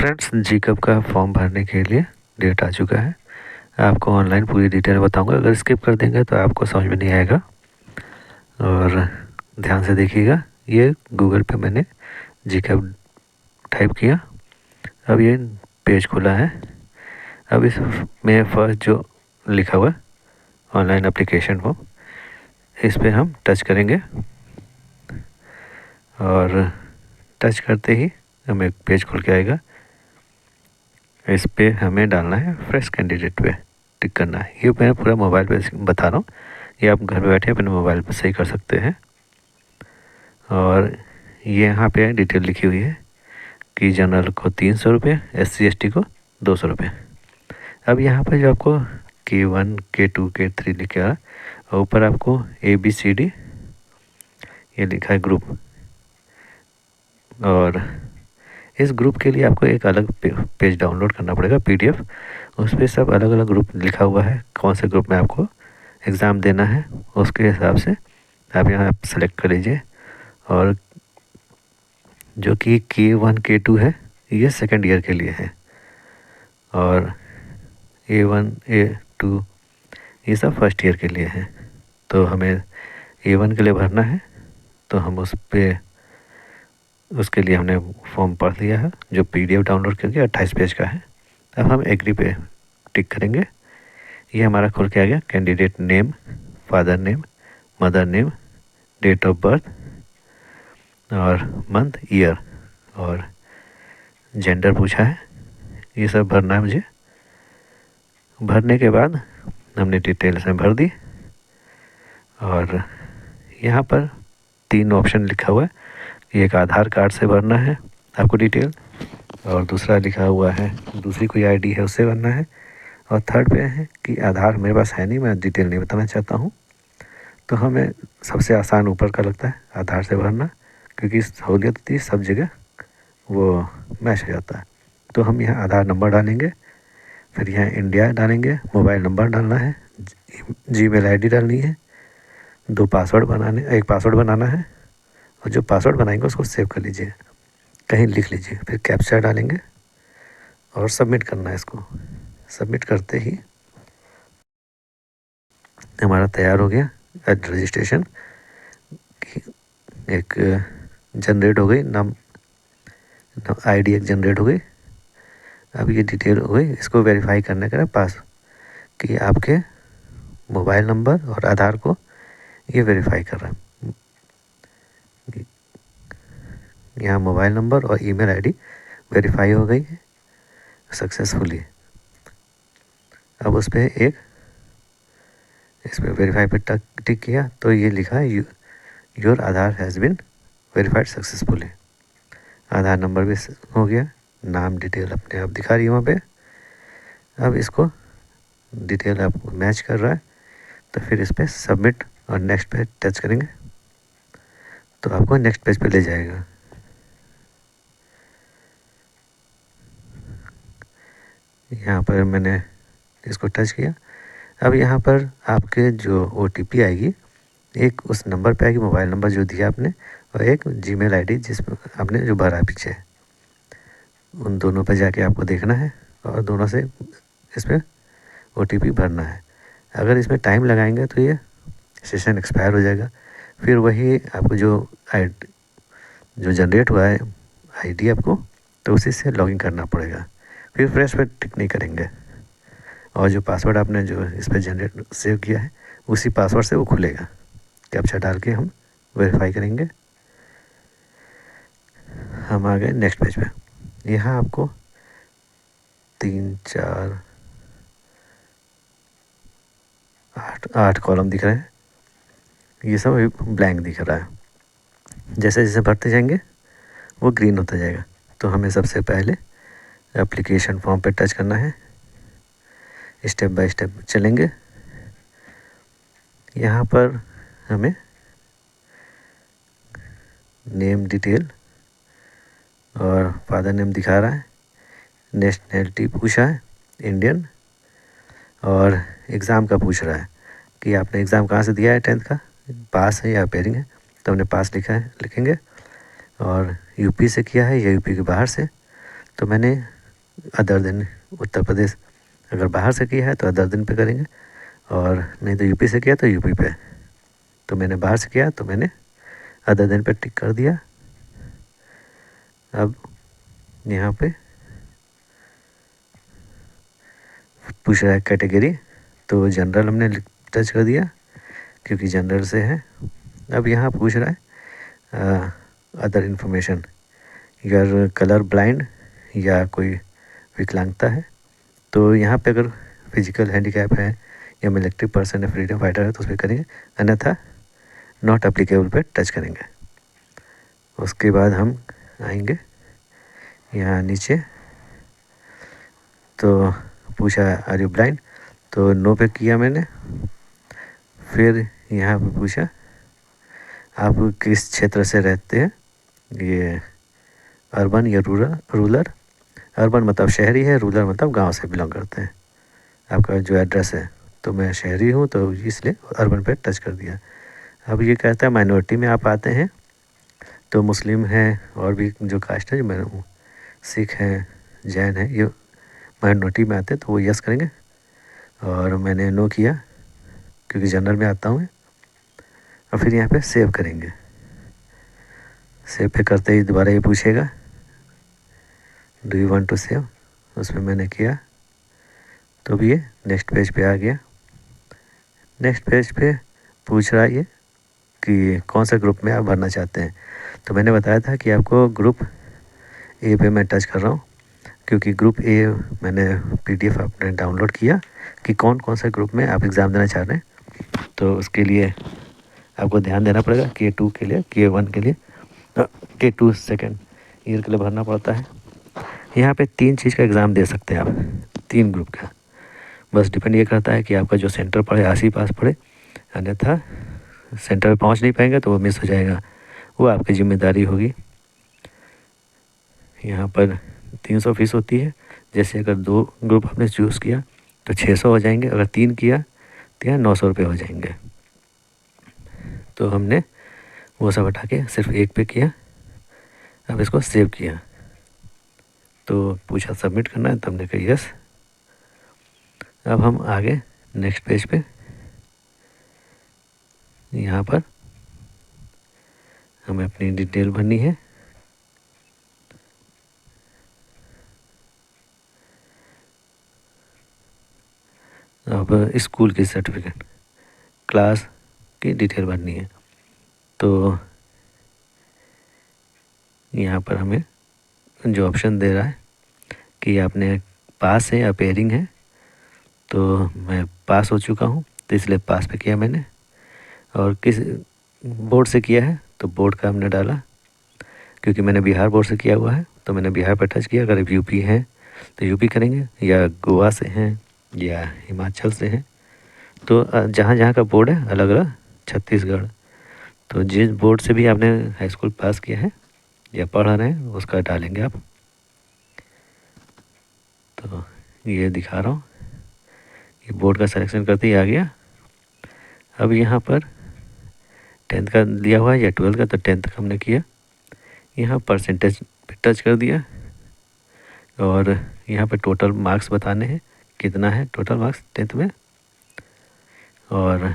Friends, जीकब का form भरने के लिए डेट आ चुका है। आपको ऑनलाइन पूरी डिटेल बताऊंगा। अगर स्किप कर देंगे तो आपको समझ में नहीं आएगा। और ध्यान से देखिएगा। ये गूगल पे मैंने जीकब टाइप किया। अब ये पेज खुला है। अब इसमें फर्स्ट जो लिखा हुआ है ऑनलाइन एप्लीकेशन फॉर्म, इस पर हम टच करेंगे और टच करते ही हमें एक पेज खुल के आएगा। इस पे हमें डालना है फ्रेश कैंडिडेट पे टिक करना है। ये मैं पूरा मोबाइल पे बता रहा हूँ, ये आप घर बैठे अपने मोबाइल पे सही कर सकते हैं। और ये यहाँ पे डिटेल लिखी हुई है कि जनरल को 300 रुपये, SC/ST को 200 रुपये। अब यहाँ पर जो आपको K1 K2 K3 लिखा है और ऊपर आपको ABCD ये लिखा है ग्रुप। और इस ग्रुप के लिए आपको एक अलग पेज डाउनलोड करना पड़ेगा, PDF। उस पर सब अलग अलग ग्रुप लिखा हुआ है, कौन से ग्रुप में आपको एग्ज़ाम देना है उसके हिसाब से आप यहाँ सेलेक्ट कर लीजिए। और जो कि K1 K2 है ये सेकेंड ईयर के लिए है, और A1 A2 ये सब फर्स्ट ईयर के लिए है। तो हमें A1 के लिए भरना है, तो हम उसके लिए हमने फॉर्म पढ़ लिया है जो PDF डाउनलोड करके 28 पेज का है। अब हम एग्री पे टिक करेंगे। ये हमारा खुल के आ गया। Candidate name, father name, mother name, date of birth और मंथ, ईयर और जेंडर पूछा है। ये सब भरना है मुझे। भरने के बाद हमने डिटेल्स में भर दी। और यहाँ पर 3 ऑप्शन लिखा हुआ है। एक आधार कार्ड से भरना है आपको डिटेल, और दूसरा लिखा हुआ है दूसरी कोई ID है उससे भरना है, और थर्ड पे है कि आधार मेरे पास है नहीं, मैं डिटेल नहीं बताना चाहता हूँ। तो हमें सबसे आसान ऊपर का लगता है आधार से भरना, क्योंकि सहूलियत थी सब जगह वो मैच हो जाता है। तो हम यहाँ आधार नंबर डालेंगे, फिर यहाँ इंडिया डालेंगे, मोबाइल नंबर डालना है, Gmail ID डालनी है, एक पासवर्ड बनाना है, और जो पासवर्ड बनाएंगे उसको सेव कर लीजिए, कहीं लिख लीजिए, फिर कैप्चा डालेंगे और सबमिट करना है। इसको सबमिट करते ही हमारा तैयार हो गया रजिस्ट्रेशन। एक जनरेट हो गई, नाम ID एक जनरेट हो गई। अब ये डिटेल हो गई। इसको वेरीफाई करने का पास कि आपके मोबाइल नंबर और आधार को ये वेरीफाई कर रहा है। यहाँ मोबाइल नंबर और ईमेल ID वेरीफाई हो गई है सक्सेसफुली। अब उस पर इस पर वेरीफाई पे टिक किया तो ये लिखा है your Aadhaar has been verified successfully. Aadhaar number भी हो गया, नाम डिटेल अपने आप दिखा रही है वहाँ पे। अब इसको डिटेल आपको मैच कर रहा है, तो फिर इस पर सबमिट और नेक्स्ट पे टच करेंगे तो आपको नेक्स्ट पेज पे ले जाएगा। यहाँ पर मैंने इसको टच किया। अब यहाँ पर आपके जो OTP आएगी, एक उस नंबर पे आएगी, मोबाइल नंबर जो दिया आपने, और एक Gmail ID जिसमें आपने जो भरा पीछे, उन दोनों पर जाके आपको देखना है और दोनों से इसमें OTP भरना है। अगर इसमें टाइम लगाएंगे तो ये सेशन एक्सपायर हो जाएगा। फिर वही आपको जो जनरेट हुआ है ID आपको, तो उसी से लॉगिन करना पड़ेगा। फिर फ्रेश पे टिक नहीं करेंगे, और जो पासवर्ड आपने जो इस पर जनरेट सेव किया है उसी पासवर्ड से वो खुलेगा। कैप्चा डाल के हम वेरीफाई करेंगे। हम आ गए नेक्स्ट पेज पे। यहाँ आपको 3 4 8 कॉलम दिख रहे हैं। ये सब ब्लैंक दिख रहा है। जैसे जैसे भरते जाएंगे वो ग्रीन होता जाएगा। तो हमें सबसे पहले एप्लीकेशन फॉर्म पे टच करना है, स्टेप बाय स्टेप चलेंगे। यहाँ पर हमें नेम डिटेल और फादर नेम दिखा रहा है, नेशनैलिटी पूछा है इंडियन, और एग्ज़ाम का पूछ रहा है कि आपने एग्ज़ाम कहाँ से दिया है 10th का, पास है या अपेयरिंग है। तो हमने पास लिखा है, लिखेंगे। और UP से किया है या UP के बाहर से, तो मैंने अदर देन उत्तर प्रदेश। अगर बाहर से किया है तो अदर देन पे करेंगे, और नहीं तो यूपी से किया तो यूपी पे। तो मैंने बाहर से किया तो मैंने अदर देन पे टिक कर दिया। अब यहाँ पे पूछ रहा है कैटेगरी, तो जनरल हमने टच कर दिया क्योंकि जनरल से है। अब यहाँ पूछ रहा है अदर इन्फॉर्मेशन, यार कलर ब्लाइंड या कोई विकलांगता है। तो यहाँ पे अगर फिजिकल हैंडीकैप है या मिलिट्री पर्सन है, फ्रीडम फाइटर है, तो उस पर करेंगे, अन्यथा नॉट एप्लीकेबल पे टच करेंगे। उसके बाद हम आएंगे यहाँ नीचे, तो पूछा आर यू ब्लाइंड, तो नो पे किया मैंने। फिर यहाँ पे पूछा आप किस क्षेत्र से रहते हैं, ये अर्बन या रूरल। अर्बन मतलब शहरी है, रूरल मतलब गांव से बिलोंग करते हैं। आपका जो एड्रेस है, तो मैं शहरी हूँ तो इसलिए अर्बन पे टच कर दिया। अब ये कहता है माइनॉरिटी में आप आते हैं, तो मुस्लिम है और भी जो कास्ट है, जो मैं हूँ, सिख हैं, जैन है, ये माइनॉरिटी में आते हैं, तो वो यस करेंगे। और मैंने नो किया क्योंकि जनरल में आता हूँ मैं। और फिर यहाँ पे सेव करेंगे। सेव पे करते ही दोबारा ये पूछेगा do you want to save, उसमें मैंने किया तो भी ये नेक्स्ट पेज पे आ गया। नेक्स्ट पेज पे पूछ रहा है ये कि कौन सा ग्रुप में आप भरना चाहते हैं। तो मैंने बताया था कि आपको ग्रुप ए पे मैं टच कर रहा हूँ, क्योंकि ग्रुप ए मैंने PDF अपने डाउनलोड किया कि कौन कौन सा ग्रुप में आप एग्ज़ाम देना चाह रहे हैं। तो उसके लिए आपको ध्यान देना पड़ेगा K2 के लिए, K1 के लिए, K2 सेकेंड ईयर के लिए भरना पड़ता है। यहाँ पे 3 चीज़ का एग्ज़ाम दे सकते हैं आप, 3 ग्रुप का। बस डिपेंड ये करता है कि आपका जो सेंटर पड़े आस ही पास पड़े, अन्यथा सेंटर पे पहुँच नहीं पाएंगे तो वो मिस हो जाएगा, वो आपकी जिम्मेदारी होगी। यहाँ पर 300 फीस होती है। जैसे अगर 2 ग्रुप आपने चूज़ किया तो 600 हो जाएंगे, अगर 3 किया तो यहाँ 900 रुपये हो जाएंगे। तो हमने वो सब हटा के सिर्फ एक पे किया। अब इसको सेव किया तो पूछा सबमिट करना है, तो हमने कहा यस। अब हम आगे नेक्स्ट पेज पे, यहाँ पर हमें अपनी डिटेल भरनी है। अब स्कूल की सर्टिफिकेट, क्लास की डिटेल भरनी है। तो यहाँ पर हमें जो ऑप्शन दे रहा है कि आपने पास है या पेयरिंग है, तो मैं पास हो चुका हूँ तो इसलिए पास पे किया मैंने। और किस बोर्ड से किया है, तो बोर्ड का हमने डाला, क्योंकि मैंने बिहार बोर्ड से किया हुआ है तो मैंने बिहार पर टच किया। अगर यूपी है तो यूपी करेंगे, या गोवा से हैं या हिमाचल से हैं, तो जहाँ जहाँ का बोर्ड है अलग अलग, छत्तीसगढ़, तो जिस बोर्ड से भी आपने हाई स्कूल पास किया है या पढ़ रहे हैं उसका डालेंगे आप। तो ये दिखा रहा हूँ, ये बोर्ड का सिलेक्शन करते ही आ गया। अब यहाँ पर 10th का दिया हुआ है या 12th का, तो 10th का हमने किया। यहाँ परसेंटेज पे टच कर दिया और यहाँ पे टोटल मार्क्स बताने हैं, कितना है टोटल मार्क्स 10th में। और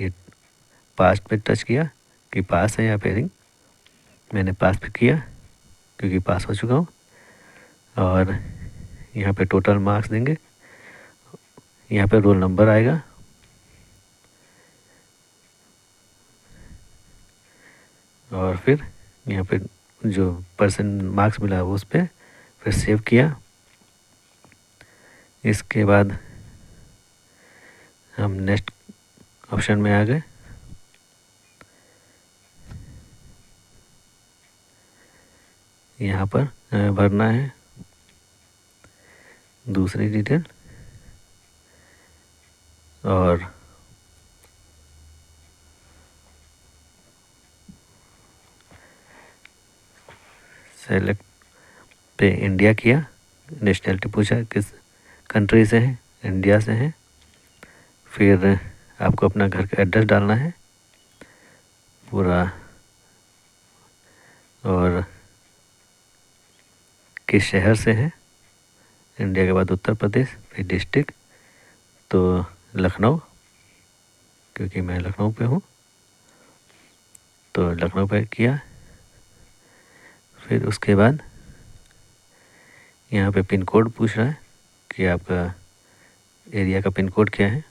ये पास पे टच किया कि पास है या फेलिंग, मैंने पास पे किया क्योंकि पास हो चुका हूँ। और यहाँ पे टोटल मार्क्स देंगे, यहाँ पे रोल नंबर आएगा, और फिर यहाँ पे जो परसेंट मार्क्स मिला है वो उस पर फिर सेव किया। इसके बाद हम नेक्स्ट ऑप्शन में आ गए। यहाँ पर भरना है दूसरी डिटेल और सेलेक्ट पे इंडिया किया। नेशनलिटी पूछा किस कंट्री से हैं, इंडिया से हैं। फिर आपको अपना घर का एड्रेस डालना है पूरा, और किस शहर से हैं, इंडिया के बाद उत्तर प्रदेश, फिर डिस्ट्रिक्ट तो लखनऊ, क्योंकि मैं लखनऊ पे हूँ तो लखनऊ पे किया। फिर उसके बाद यहाँ पे पिन कोड पूछ रहा है कि आपका एरिया का पिन कोड क्या है।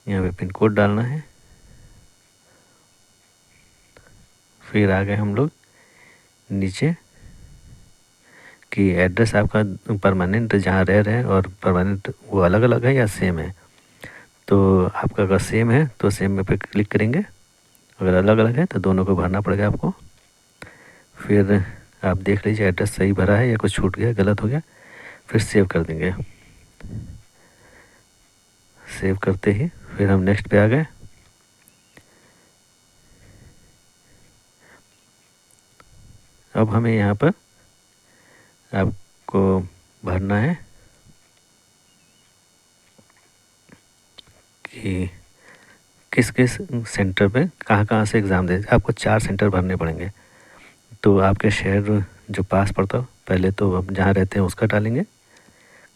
यहाँ पे पिन कोड डालना है। फिर आ गए हम लोग नीचे कि एड्रेस आपका परमानेंट जहाँ रह रहे हैं और परमानेंट वो अलग अलग है या सेम है। तो आपका अगर सेम है तो सेम पे क्लिक करेंगे, अगर अलग अलग है तो दोनों को भरना पड़ेगा आपको। फिर आप देख लीजिए एड्रेस सही भरा है या कुछ छूट गया, गलत हो गया, फिर सेव कर देंगे। सेव करते ही फिर हम नेक्स्ट पे आ गए। अब हमें यहाँ पर आपको भरना है कि किस किस सेंटर पे कहाँ से एग्ज़ाम दे। आपको 4 सेंटर भरने पड़ेंगे। तो आपके शहर जो पास पड़ता हो, पहले तो आप जहाँ रहते हैं उसका डालेंगे,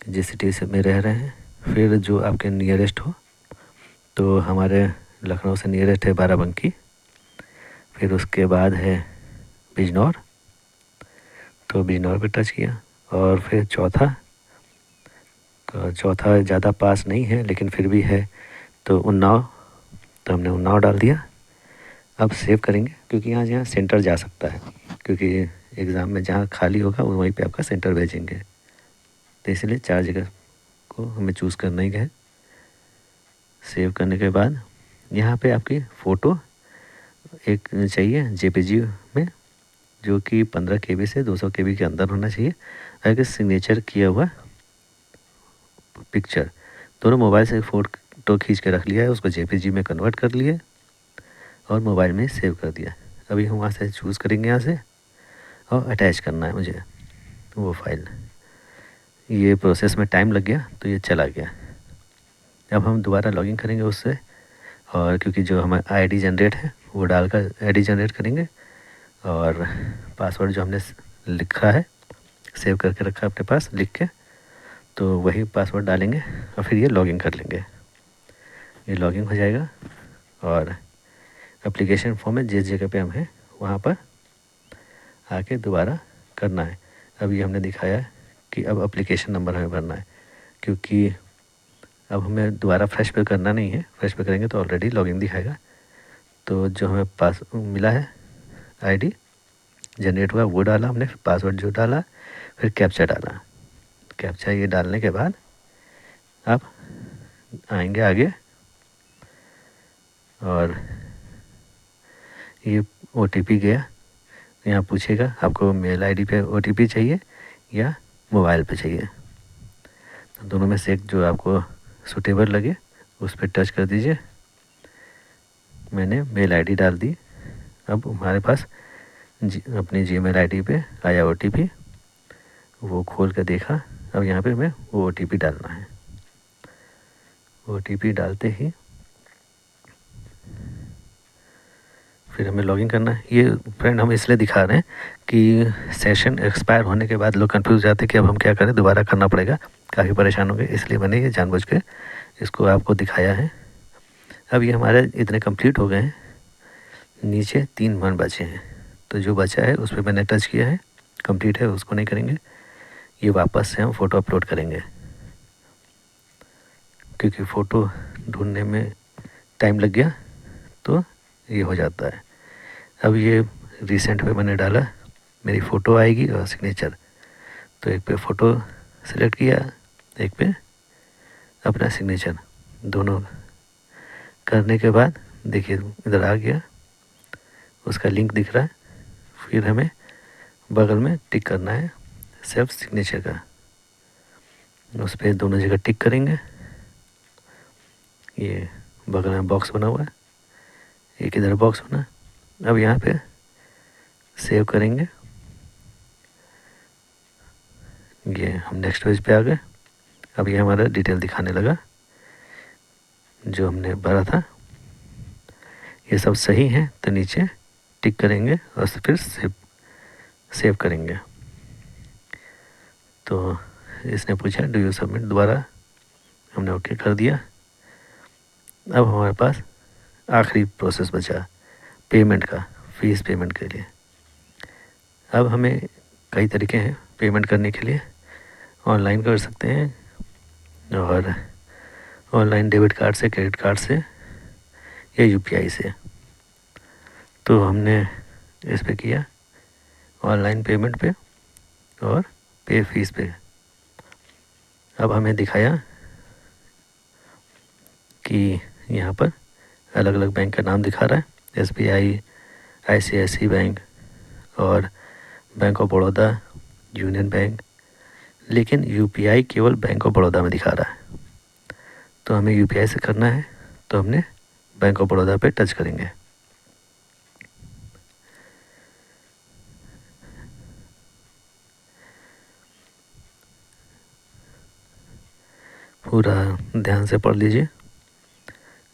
जिस सिटी से में रह रहे हैं। फिर जो आपके नियरेस्ट हो, तो हमारे लखनऊ से नियरेस्ट है बाराबंकी। फिर उसके बाद है बिजनौर, तो बिजनौर पे टच किया। और फिर चौथा ज़्यादा पास नहीं है लेकिन फिर भी है तो उन्नाव, तो हमने उन्नाव डाल दिया। अब सेव करेंगे क्योंकि यहाँ जहाँ सेंटर जा सकता है, क्योंकि एग्ज़ाम में जहाँ खाली होगा वहीं पे आपका सेंटर भेजेंगे, तो इसलिए 4 जगह को हमें चूज़ करना ही है। सेव करने के बाद यहाँ पे आपकी फ़ोटो एक चाहिए जेपीजी में, जो कि 15 KB से 200 KB के अंदर होना चाहिए। अगर सिग्नेचर किया हुआ पिक्चर, दोनों मोबाइल से फ़ोटो खींच के रख लिया है, उसको जेपीजी में कन्वर्ट कर लिए और मोबाइल में सेव कर दिया। अभी हम वहाँ से चूज़ करेंगे यहाँ से और अटैच करना है मुझे वो फाइल। ये प्रोसेस में टाइम लग गया तो ये चला गया। अब हम दोबारा लॉगिन करेंगे उससे, और क्योंकि जो हमारा आईडी जनरेट है वो डालकर आईडी जनरेट करेंगे और पासवर्ड जो हमने लिखा है सेव करके रखा है अपने पास लिख के, तो वही पासवर्ड डालेंगे और फिर ये लॉगिन कर लेंगे। ये लॉगिन हो जाएगा और एप्लीकेशन फॉर्म में जिस जगह पे हम हैं वहाँ पर आके दोबारा करना है। अब ये हमने दिखाया कि अब एप्लीकेशन नंबर हमें भरना है, क्योंकि अब हमें दोबारा फ्रेश पे करना नहीं है। फ्रेश पे करेंगे तो ऑलरेडी लॉगिन दिखाएगा। तो जो हमें पास मिला है आईडी जनरेट हुआ वो डाला हमने, फिर पासवर्ड जो डाला, फिर कैप्चा डाला। कैप्चा ये डालने के बाद आप आएंगे आगे और ये OTP गया। यहाँ पूछेगा आपको मेल आईडी पे OTP चाहिए या मोबाइल पे चाहिए, तो दोनों में से एक जो आपको सूटेबल लगे उस पर टच कर दीजिए। मैंने मेल आईडी डाल दी। अब हमारे पास अपनी Gmail आईडी पे आया OTP, वो खोल कर देखा। अब यहाँ पे हमें वो OTP डालना है। OTP डालते ही फिर हमें लॉगिन करना है। ये फ्रेंड हम इसलिए दिखा रहे हैं कि सेशन एक्सपायर होने के बाद लोग कंफ्यूज हो जाते हैं कि अब हम क्या करें, दोबारा करना पड़ेगा, काफ़ी परेशान होंगे, इसलिए मैंने ये जानबूझ के इसको आपको दिखाया है। अब ये हमारे इतने कंप्लीट हो गए हैं, नीचे 3 वन बचे हैं, तो जो बचा है उस पर मैंने टच किया है, कंप्लीट है उसको नहीं करेंगे। ये वापस से हम फ़ोटो अपलोड करेंगे क्योंकि फ़ोटो ढूंढने में टाइम लग गया तो ये हो जाता है। अब ये रिसेंट पे मैंने डाला, मेरी फ़ोटो आएगी और सिग्नेचर, तो एक पे फ़ोटो सेलेक्ट किया, एक पे अपना सिग्नेचर, दोनों करने के बाद देखिए इधर आ गया, उसका लिंक दिख रहा है। फिर हमें बगल में टिक करना है सेल्फ सिग्नेचर का, उस पर दोनों जगह टिक करेंगे। ये बगल में बॉक्स बना हुआ है, एक इधर बॉक्स बना। अब यहाँ पे सेव करेंगे। ये हम नेक्स्ट पेज पे आ गए। अब ये हमारा डिटेल दिखाने लगा जो हमने भरा था, ये सब सही है तो नीचे टिक करेंगे और फिर सेव करेंगे। तो इसने पूछा डू यू सबमिट, दोबारा हमने ओके कर दिया। अब हमारे पास आखिरी प्रोसेस बचा पेमेंट का, फ़ीस पेमेंट के लिए। अब हमें कई तरीके हैं पेमेंट करने के लिए। ऑनलाइन कर सकते हैं और ऑनलाइन डेबिट कार्ड से, क्रेडिट कार्ड से या यूपीआई से। तो हमने इस पे किया ऑनलाइन पेमेंट पे और पे फीस पे। अब हमें दिखाया कि यहाँ पर अलग अलग बैंक का नाम दिखा रहा है, एसबीआई, आईसीआईसी बैंक और bank of Baroda, union bank, लेकिन यूपीआई केवल बैंक ऑफ बड़ौदा में दिखा रहा है। तो हमें यूपीआई से करना है, तो हमने बैंक ऑफ बड़ौदा पे टच करेंगे। पूरा ध्यान से पढ़ लीजिए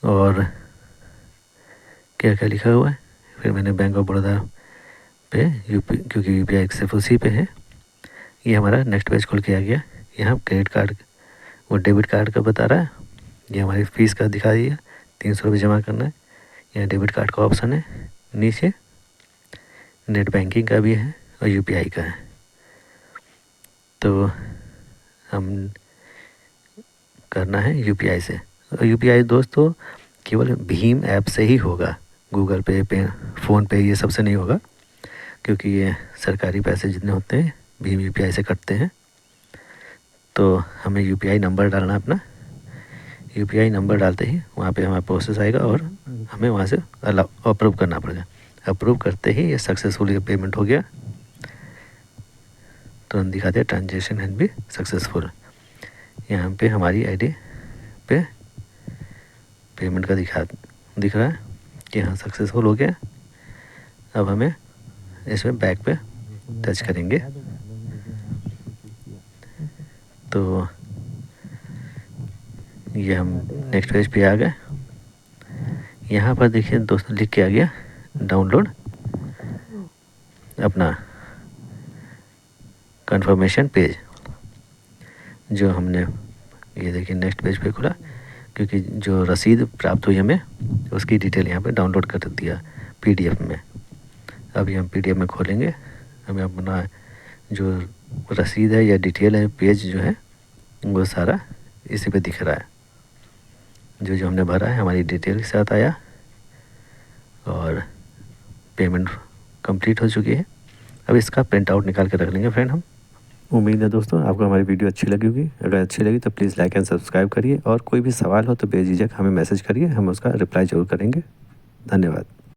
और क्या क्या लिखा हुआ है। फिर मैंने बैंक ऑफ बड़ौदा पे क्योंकि यूपीआई सिर्फ उसी पे है। ये हमारा नेक्स्ट पेज खुल के आ गया। यहाँ क्रेडिट कार्ड वो डेबिट कार्ड का बता रहा है, ये हमारी फ़ीस का दिखा दिया, 300 रुपये जमा करना है। यहाँ डेबिट कार्ड का ऑप्शन है, नीचे नेट बैंकिंग का भी है और यूपीआई का है। तो हम करना है यूपीआई से। और यूपीआई दोस्तों केवल भीम ऐप से ही होगा, गूगल पे, फ़ोन पे ये सबसे नहीं होगा, क्योंकि ये सरकारी पैसे जितने होते हैं भीम यूपीआई से कटते हैं। तो हमें यूपीआई नंबर डालना अपना, यूपीआई नंबर डालते ही वहाँ पे हमारा प्रोसेस आएगा और हमें वहाँ से अप्रूव करना पड़ेगा। अप्रूव करते ही ये सक्सेसफुल पेमेंट हो गया, तुरंत दिखा दिया ट्रांजेक्शन हैज बी सक्सेसफुल। यहाँ पे हमारी आईडी पे पेमेंट का दिख रहा है कि हाँ सक्सेसफुल हो गया। अब हमें इसमें बैक पे टच करेंगे तो ये हम नेक्स्ट पेज पे आ गए। यहाँ पर देखिए दोस्तों लिख के आ गया डाउनलोड अपना कंफर्मेशन पेज, जो हमने ये देखिए नेक्स्ट पेज पे खुला, क्योंकि जो रसीद प्राप्त हुई हमें उसकी डिटेल यहाँ पे डाउनलोड कर दिया पीडीएफ में। अभी हम पीडीएफ में खोलेंगे, हमें अपना जो रसीद है या डिटेल है, पेज जो है वो सारा इसी पे दिख रहा है। जो हमने भरा है हमारी डिटेल के साथ आया और पेमेंट कंप्लीट हो चुकी है। अब इसका प्रिंट आउट निकाल के रख लेंगे फ्रेंड हम। उम्मीद है दोस्तों आपको हमारी वीडियो अच्छी लगी होगी। अगर अच्छी लगी तो प्लीज़ लाइक एंड सब्सक्राइब करिए और कोई भी सवाल हो तो बेझिझक हमें मैसेज करिए, हम उसका रिप्लाई ज़रूर करेंगे। धन्यवाद।